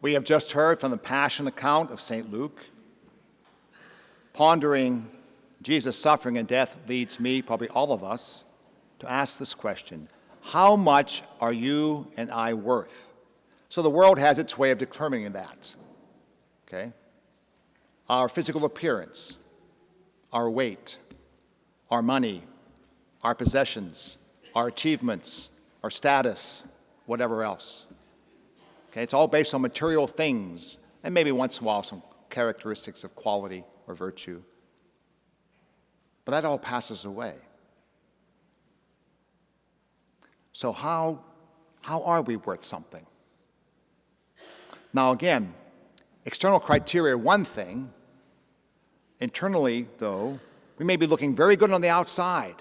We have just heard from the Passion account of St. Luke. Pondering Jesus' suffering and death leads me, probably all of us, to ask this question: how much are you and I worth? So the world has its way of determining that. Okay? Our physical appearance, our weight, our money, our possessions, our achievements, our status, whatever else. Okay, it's all based on material things, and maybe once in a while some characteristics of quality or virtue. But that all passes away. So how are we worth something? Now again, external criteria are one thing. Internally, though, we may be looking very good on the outside.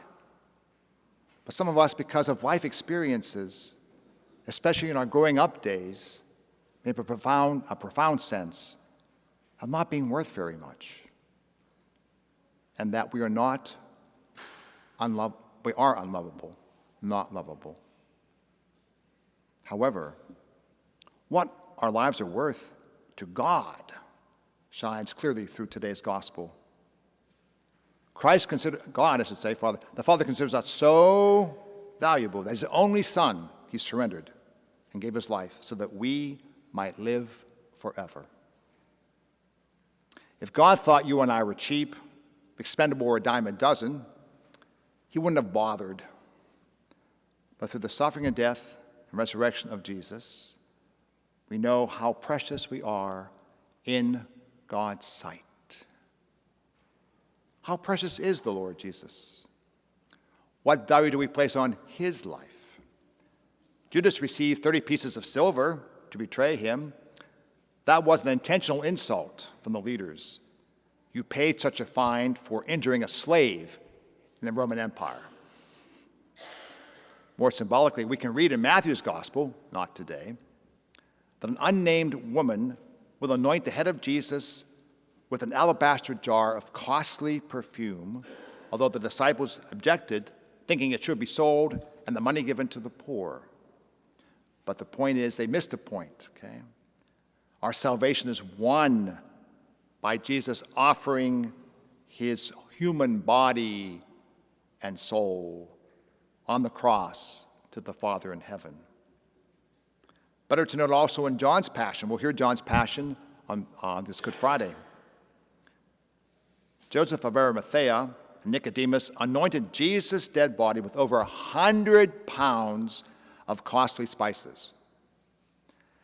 But some of us, because of life experiences, especially in our growing up days, may have a profound sense of not being worth very much. And that we are unlovable, not lovable. However, what our lives are worth to God shines clearly through today's gospel. The Father considers us so valuable that His only Son He surrendered and gave His life so that we might live forever. If God thought you and I were cheap, expendable, or a dime a dozen, He wouldn't have bothered. But through the suffering and death and resurrection of Jesus, we know how precious we are in God's sight. How precious is the Lord Jesus? What value do we place on His life? Judas received 30 pieces of silver to betray Him. That was an intentional insult from the leaders. You paid such a fine for injuring a slave in the Roman Empire. More symbolically, we can read in Matthew's gospel, not today, that an unnamed woman will anoint the head of Jesus with an alabaster jar of costly perfume, although the disciples objected, thinking it should be sold and the money given to the poor. But the point is, they missed the point, okay? Our salvation is won by Jesus offering His human body and soul on the cross to the Father in heaven. Better to note also in John's Passion. We'll hear John's Passion on this Good Friday. Joseph of Arimathea and Nicodemus anointed Jesus' dead body with over 100 pounds of costly spices,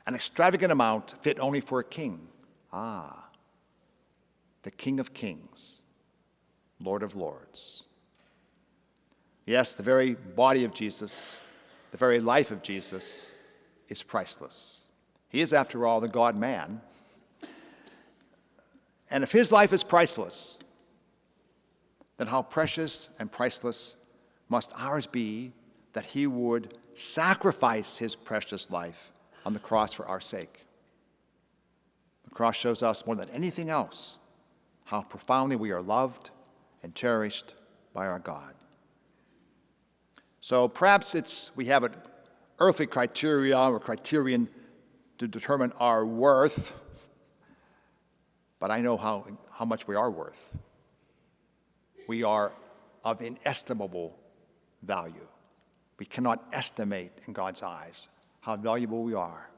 an extravagant amount fit only for a king. The King of Kings, Lord of Lords. Yes, the very body of Jesus, the very life of Jesus is priceless. He is, after all, the God-man. And if His life is priceless, then how precious and priceless must ours be that He would sacrifice His precious life on the cross for our sake. The cross shows us more than anything else how profoundly we are loved and cherished by our God. So perhaps we have an earthly criteria or criterion to determine our worth, but I know how much we are worth. We are of inestimable value. We cannot estimate in God's eyes how valuable we are.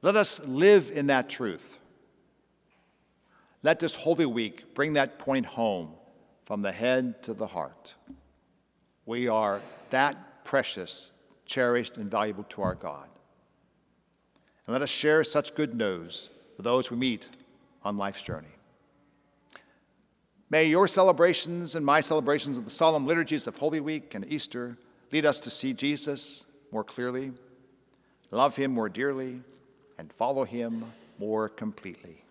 Let us live in that truth. Let this Holy Week bring that point home from the head to the heart. We are that precious, cherished, and valuable to our God. And let us share such good news with those we meet on life's journey. May your celebrations and my celebrations of the solemn liturgies of Holy Week and Easter lead us to see Jesus more clearly, love Him more dearly, and follow Him more completely.